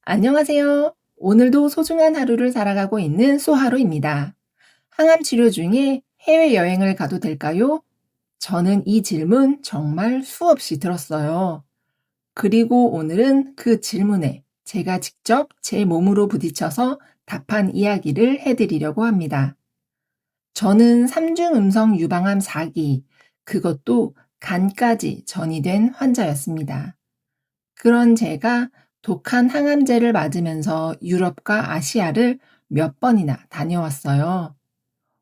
안녕하세요. 오늘도 소중한 하루를 살아가고 있는 소하루입니다. 항암 치료 중에 해외여행을 가도 될까요? 저는 이 질문 정말 수없이 들었어요. 그리고 오늘은 그 질문에 제가 직접 제 몸으로 부딪혀서 답한 이야기를 해드리려고 합니다. 저는 3중 음성 유방암 4기, 그것도 간까지 전이된 환자였습니다. 그런 제가 독한 항암제를 맞으면서 유럽과 아시아를 몇 번이나 다녀왔어요.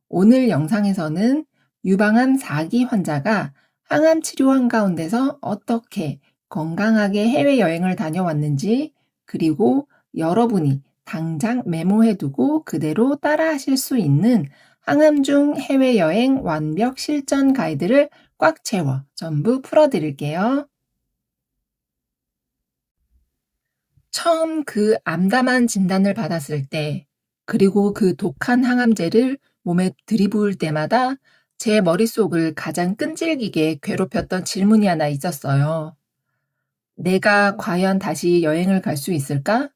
오늘 영상에서는 유방암 4기 환자가 항암 치료 한가운데서 어떻게 건강하게 해외여행을 다녀왔는지, 그리고 여러분이 당장 메모해두고 그대로 따라하실 수 있는 항암 중 해외여행 완벽 실전 가이드를 꽉 채워 전부 풀어드릴게요. 처음 그 암담한 진단을 받았을 때, 그리고 그 독한 항암제를 몸에 들이부을 때마다 제 머릿속을 가장 끈질기게 괴롭혔던 질문이 하나 있었어요. 내가 과연 다시 여행을 갈 수 있을까?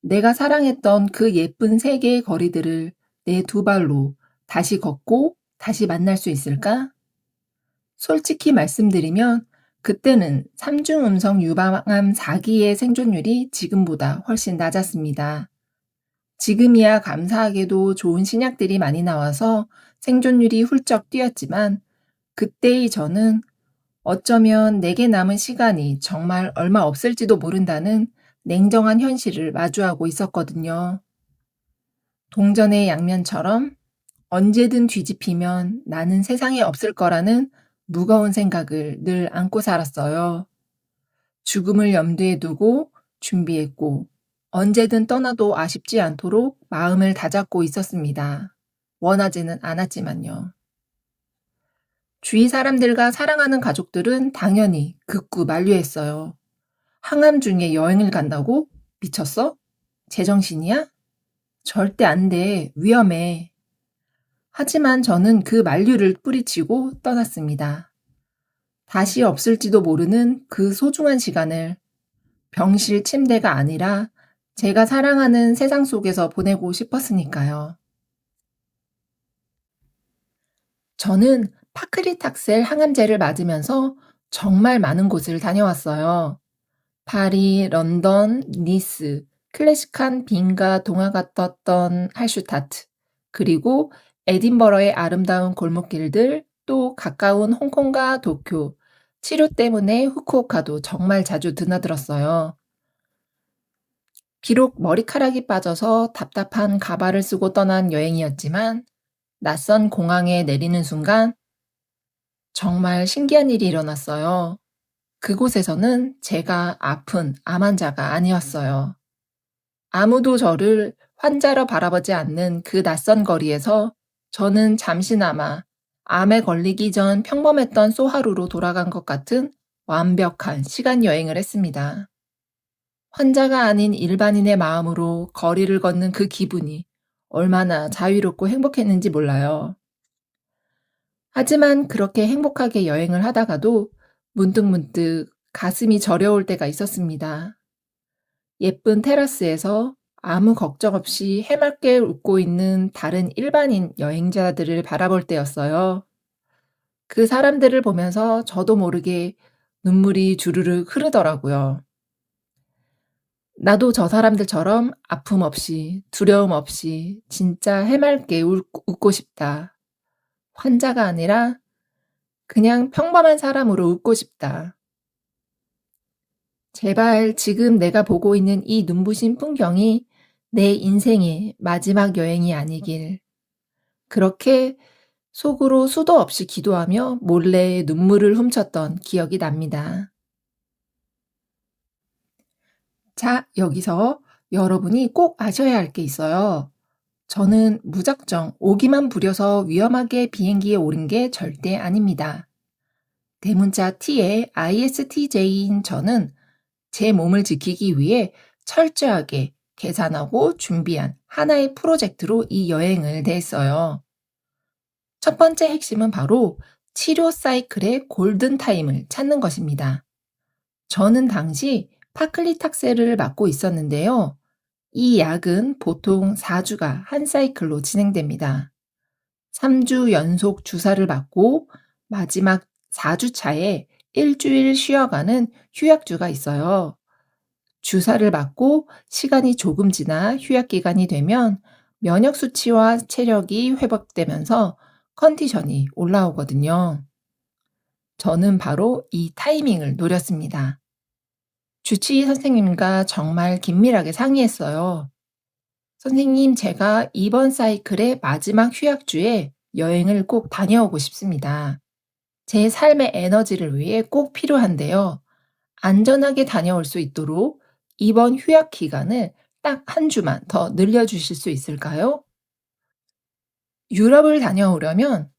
내가 사랑했던 그 예쁜 세계의 거리들을 내 두 발로 다시 걷고 다시 만날 수 있을까? 솔직히 말씀드리면 그때는 3중 음성 유방암 4기의 생존율이 지금보다 훨씬 낮았습니다. 지금이야 감사하게도 좋은 신약들이 많이 나와서 생존율이 훌쩍 뛰었지만 그때의 저는 어쩌면 내게 남은 시간이 정말 얼마 없을지도 모른다는 냉정한 현실을 마주하고 있었거든요. 동전의 양면처럼 언제든 뒤집히면 나는 세상에 없을 거라는 무거운 생각을 늘 안고 살았어요. 죽음을 염두에 두고 준비했고 언제든 떠나도 아쉽지 않도록 마음을 다잡고 있었습니다. 원하지는 않았지만요. 주위 사람들과 사랑하는 가족들은 당연히 극구 만류했어요. 항암 중에 여행을 간다고? 미쳤어? 제정신이야? 절대 안 돼. 위험해. 하지만 저는 그 만류를 뿌리치고 떠났습니다. 다시 없을지도 모르는 그 소중한 시간을 병실 침대가 아니라 제가 사랑하는 세상 속에서 보내고 싶었으니까요. 저는 파크리탁셀 항암제를 맞으면서 정말 많은 곳을 다녀왔어요. 파리, 런던, 니스, 클래식한 빈과 동화가 떴던 할슈타트, 그리고 에딘버러의 아름다운 골목길들, 또 가까운 홍콩과 도쿄, 치료 때문에 후쿠오카도 정말 자주 드나들었어요. 비록 머리카락이 빠져서 답답한 가발을 쓰고 떠난 여행이었지만 낯선 공항에 내리는 순간 정말 신기한 일이 일어났어요. 그곳에서는 제가 아픈 암 환자가 아니었어요. 아무도 저를 환자로 바라보지 않는 그 낯선 거리에서 저는 잠시나마 암에 걸리기 전 평범했던 소하루로 돌아간 것 같은 완벽한 시간 여행을 했습니다. 환자가 아닌 일반인의 마음으로 거리를 걷는 그 기분이 얼마나 자유롭고 행복했는지 몰라요. 하지만 그렇게 행복하게 여행을 하다가도 문득문득 가슴이 저려올 때가 있었습니다. 예쁜 테라스에서 아무 걱정 없이 해맑게 웃고 있는 다른 일반인 여행자들을 바라볼 때였어요. 그 사람들을 보면서 저도 모르게 눈물이 주르륵 흐르더라고요. 나도 저 사람들처럼 아픔 없이, 두려움 없이 진짜 해맑게 웃고 싶다. 환자가 아니라 그냥 평범한 사람으로 웃고 싶다. 제발 지금 내가 보고 있는 이 눈부신 풍경이 내 인생의 마지막 여행이 아니길. 그렇게 속으로 수도 없이 기도하며 몰래 눈물을 훔쳤던 기억이 납니다. 자, 여기서 여러분이 꼭 아셔야 할 게 있어요. 저는 무작정 오기만 부려서 위험하게 비행기에 오른 게 절대 아닙니다. 대문자 T의 ISTJ인 저는 제 몸을 지키기 위해 철저하게 계산하고 준비한 하나의 프로젝트로 이 여행을 냈어요. 첫 번째 핵심은 바로 치료 사이클의 골든타임을 찾는 것입니다. 저는 당시 파클리탁셀을 맞고 있었는데요. 이 약은 보통 4주가 한 사이클로 진행됩니다. 3주 연속 주사를 맞고 마지막 4주 차에 일주일 쉬어가는 휴약주가 있어요. 주사를 맞고 시간이 조금 지나 휴약 기간이 되면 면역 수치와 체력이 회복되면서 컨디션이 올라오거든요. 저는 바로 이 타이밍을 노렸습니다. 주치의 선생님과 정말 긴밀하게 상의했어요. 선생님, 제가 이번 사이클의 마지막 휴약주에 여행을 꼭 다녀오고 싶습니다. 제 삶의 에너지를 위해 꼭 필요한데요. 안전하게 다녀올 수 있도록 이번 휴약 기간을 딱 한 주만 더 늘려주실 수 있을까요? 유럽을 다녀오려면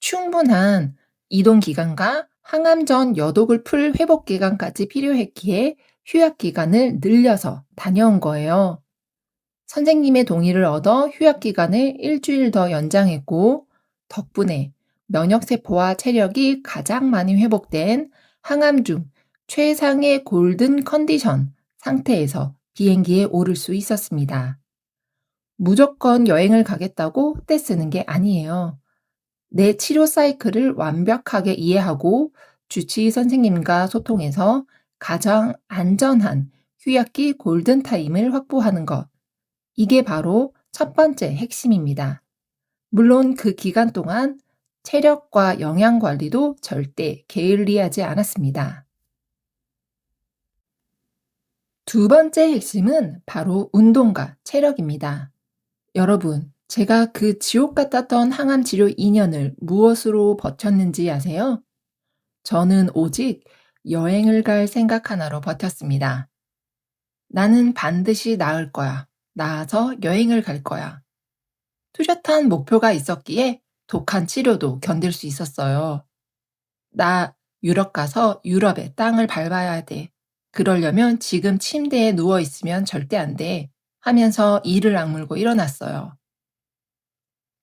충분한 이동 기간과 항암 전 여독을 풀 회복 기간까지 필요했기에 휴약 기간을 늘려서 다녀온 거예요. 선생님의 동의를 얻어 휴약 기간을 일주일 더 연장했고, 덕분에 면역세포와 체력이 가장 많이 회복된 항암 중 최상의 골든 컨디션 상태에서 비행기에 오를 수 있었습니다. 무조건 여행을 가겠다고 떼쓰는 게 아니에요. 내 치료 사이클을 완벽하게 이해하고 주치의 선생님과 소통해서 가장 안전한 휴약기 골든타임을 확보하는 것. 이게 바로 첫 번째 핵심입니다. 물론 그 기간 동안 체력과 영양 관리도 절대 게을리하지 않았습니다. 두 번째 핵심은 바로 운동과 체력입니다. 여러분, 제가 그 지옥 같았던 항암 치료 2년을 무엇으로 버텼는지 아세요? 저는 오직 여행을 갈 생각 하나로 버텼습니다. 나는 반드시 나을 거야. 나아서 여행을 갈 거야. 뚜렷한 목표가 있었기에 독한 치료도 견딜 수 있었어요. 나 유럽 가서 유럽의 땅을 밟아야 돼. 그러려면 지금 침대에 누워 있으면 절대 안 돼. 하면서 이를 악물고 일어났어요.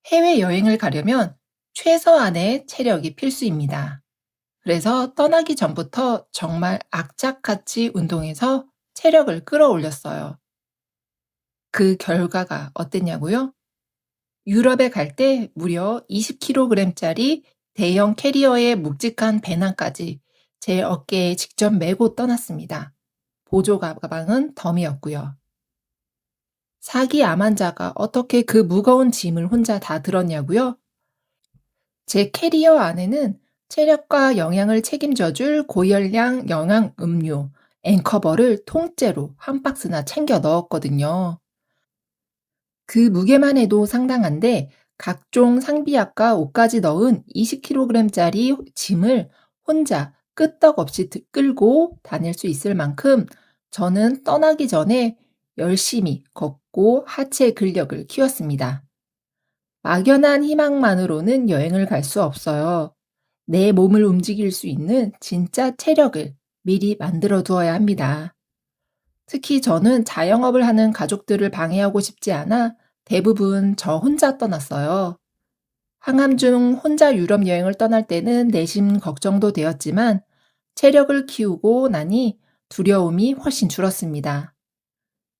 해외여행을 가려면 최소한의 체력이 필수입니다. 그래서 떠나기 전부터 정말 악착같이 운동해서 체력을 끌어올렸어요. 그 결과가 어땠냐고요? 유럽에 갈 때 무려 20kg짜리 대형 캐리어의 묵직한 배낭까지 제 어깨에 직접 메고 떠났습니다. 보조 가방은 덤이었고요. 사기 암 환자가 어떻게 그 무거운 짐을 혼자 다 들었냐고요? 제 캐리어 안에는 체력과 영양을 책임져줄 고열량 영양 음료, 앵커버를 통째로 한 박스나 챙겨 넣었거든요. 그 무게만 해도 상당한데 각종 상비약과 옷까지 넣은 20kg짜리 짐을 혼자 끄떡없이 끌고 다닐 수 있을 만큼 저는 떠나기 전에 열심히 걷고 하체 근력을 키웠습니다. 막연한 희망만으로는 여행을 갈 수 없어요. 내 몸을 움직일 수 있는 진짜 체력을 미리 만들어 두어야 합니다. 특히 저는 자영업을 하는 가족들을 방해하고 싶지 않아 대부분 저 혼자 떠났어요. 항암 중 혼자 유럽 여행을 떠날 때는 내심 걱정도 되었지만 체력을 키우고 나니 두려움이 훨씬 줄었습니다.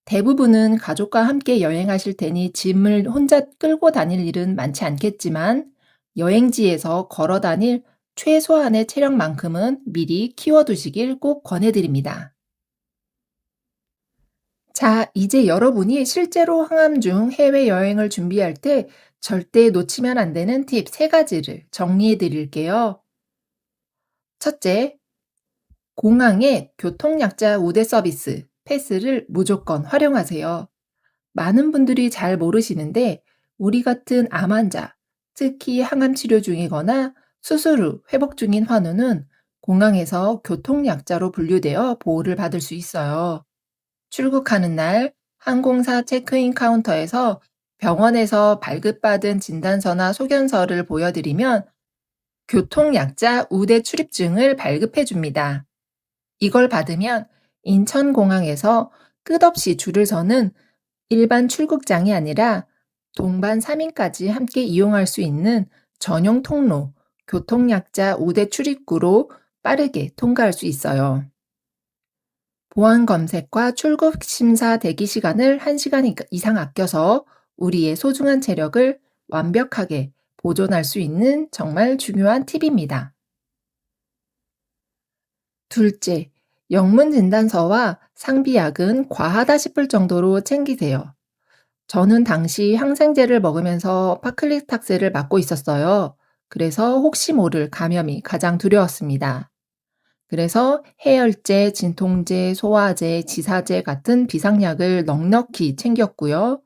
대부분은 가족과 함께 여행하실 테니 짐을 혼자 끌고 다닐 일은 많지 않겠지만 여행지에서 걸어 다닐 최소한의 체력만큼은 미리 키워두시길 꼭 권해드립니다. 자, 이제 여러분이 실제로 항암 중 해외여행을 준비할 때 절대 놓치면 안 되는 팁 3가지를 정리해 드릴게요. 첫째, 공항의 교통약자 우대 서비스, 패스를 무조건 활용하세요. 많은 분들이 잘 모르시는데 우리 같은 암 환자, 특히 항암 치료 중이거나 수술 후 회복 중인 환우는 공항에서 교통약자로 분류되어 보호를 받을 수 있어요. 출국하는 날 항공사 체크인 카운터에서 병원에서 발급받은 진단서나 소견서를 보여드리면 교통약자 우대 출입증을 발급해 줍니다. 이걸 받으면 인천공항에서 끝없이 줄을 서는 일반 출국장이 아니라 동반 3인까지 함께 이용할 수 있는 전용 통로, 교통약자 우대 출입구로 빠르게 통과할 수 있어요. 보안 검색과 출국 심사 대기 시간을 1시간 이상 아껴서 우리의 소중한 체력을 완벽하게 보존할 수 있는 정말 중요한 팁입니다. 둘째, 영문 진단서와 상비약은 과하다 싶을 정도로 챙기세요. 저는 당시 항생제를 먹으면서 파클리탁스를 맞고 있었어요. 그래서 혹시 모를 감염이 가장 두려웠습니다. 그래서 해열제, 진통제, 소화제, 지사제 같은 비상약을 넉넉히 챙겼고요.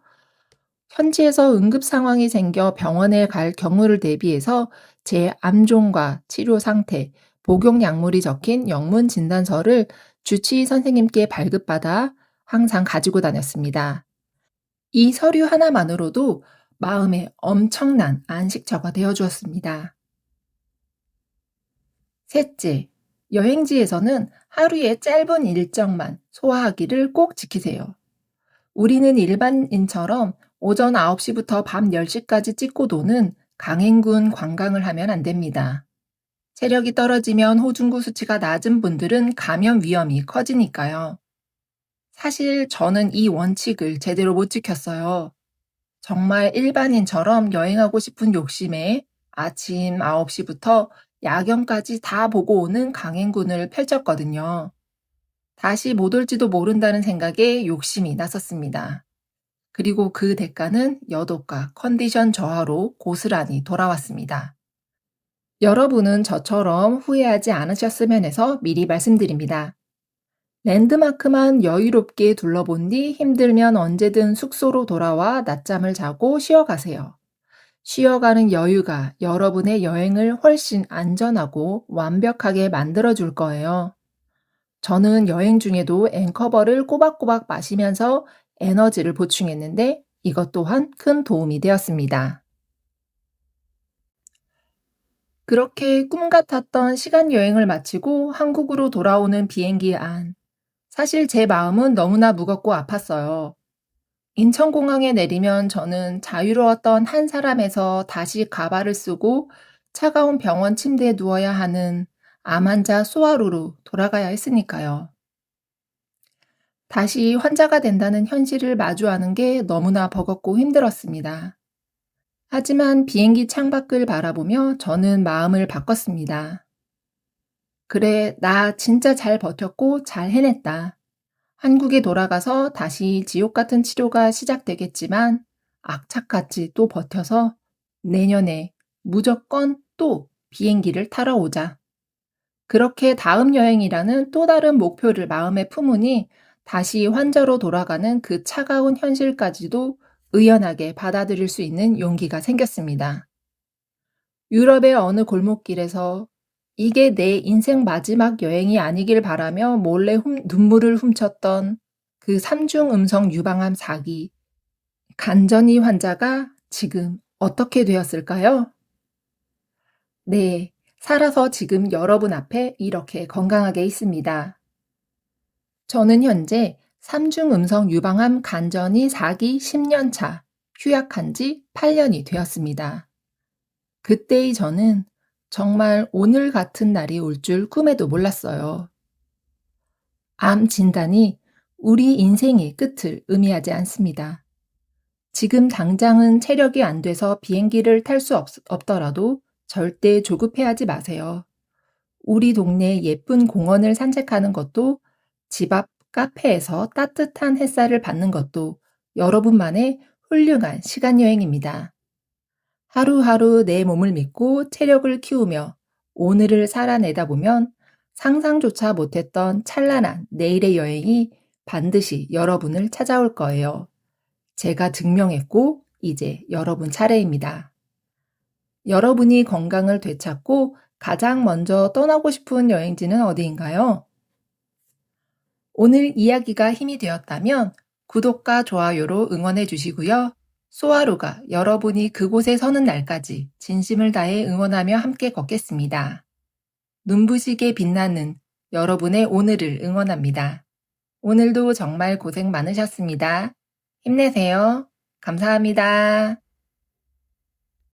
현지에서 응급 상황이 생겨 병원에 갈 경우를 대비해서 제 암종과 치료 상태, 복용 약물이 적힌 영문 진단서를 주치의 선생님께 발급받아 항상 가지고 다녔습니다. 이 서류 하나만으로도 마음에 엄청난 안식처가 되어 주었습니다. 셋째, 여행지에서는 하루에 짧은 일정만 소화하기를 꼭 지키세요. 우리는 일반인처럼 오전 9시부터 밤 10시까지 찍고 도는 강행군 관광을 하면 안 됩니다. 체력이 떨어지면 호중구 수치가 낮은 분들은 감염 위험이 커지니까요. 사실 저는 이 원칙을 제대로 못 지켰어요. 정말 일반인처럼 여행하고 싶은 욕심에 아침 9시부터 야경까지 다 보고 오는 강행군을 펼쳤거든요. 다시 못 올지도 모른다는 생각에 욕심이 났었습니다. 그리고 그 대가는 여독과 컨디션 저하로 고스란히 돌아왔습니다. 여러분은 저처럼 후회하지 않으셨으면 해서 미리 말씀드립니다. 랜드마크만 여유롭게 둘러본 뒤 힘들면 언제든 숙소로 돌아와 낮잠을 자고 쉬어가세요. 쉬어가는 여유가 여러분의 여행을 훨씬 안전하고 완벽하게 만들어줄 거예요. 저는 여행 중에도 앵커버를 꼬박꼬박 마시면서 에너지를 보충했는데 이것 또한 큰 도움이 되었습니다. 그렇게 꿈 같았던 시간 여행을 마치고 한국으로 돌아오는 비행기 안. 사실 제 마음은 너무나 무겁고 아팠어요. 인천공항에 내리면 저는 자유로웠던 한 사람에서 다시 가발을 쓰고 차가운 병원 침대에 누워야 하는 암 환자 소아루로 돌아가야 했으니까요. 다시 환자가 된다는 현실을 마주하는 게 너무나 버겁고 힘들었습니다. 하지만 비행기 창밖을 바라보며 저는 마음을 바꿨습니다. 그래, 나 진짜 잘 버텼고 잘 해냈다. 한국에 돌아가서 다시 지옥 같은 치료가 시작되겠지만 악착같이 또 버텨서 내년에 무조건 또 비행기를 타러 오자. 그렇게 다음 여행이라는 또 다른 목표를 마음에 품으니 다시 환자로 돌아가는 그 차가운 현실까지도 의연하게 받아들일 수 있는 용기가 생겼습니다. 유럽의 어느 골목길에서 이게 내 인생 마지막 여행이 아니길 바라며 몰래 눈물을 훔쳤던 그 삼중 음성 유방암 사기, 간전이 환자가 지금 어떻게 되었을까요? 네, 살아서 지금 여러분 앞에 이렇게 건강하게 있습니다. 저는 현재 삼중 음성 유방암 간전이 4기 10년 차, 휴약한 지 8년이 되었습니다. 그때의 저는 정말 오늘 같은 날이 올 줄 꿈에도 몰랐어요. 암 진단이 우리 인생의 끝을 의미하지 않습니다. 지금 당장은 체력이 안 돼서 비행기를 탈 수 없더라도 절대 조급해하지 마세요. 우리 동네 예쁜 공원을 산책하는 것도 집 앞 카페에서 따뜻한 햇살을 받는 것도 여러분만의 훌륭한 시간 여행입니다. 하루하루 내 몸을 믿고 체력을 키우며 오늘을 살아내다 보면 상상조차 못했던 찬란한 내일의 여행이 반드시 여러분을 찾아올 거예요. 제가 증명했고 이제 여러분 차례입니다. 여러분이 건강을 되찾고 가장 먼저 떠나고 싶은 여행지는 어디인가요? 오늘 이야기가 힘이 되었다면 구독과 좋아요로 응원해 주시고요. 소아루가 여러분이 그곳에 서는 날까지 진심을 다해 응원하며 함께 걷겠습니다. 눈부시게 빛나는 여러분의 오늘을 응원합니다. 오늘도 정말 고생 많으셨습니다. 힘내세요. 감사합니다.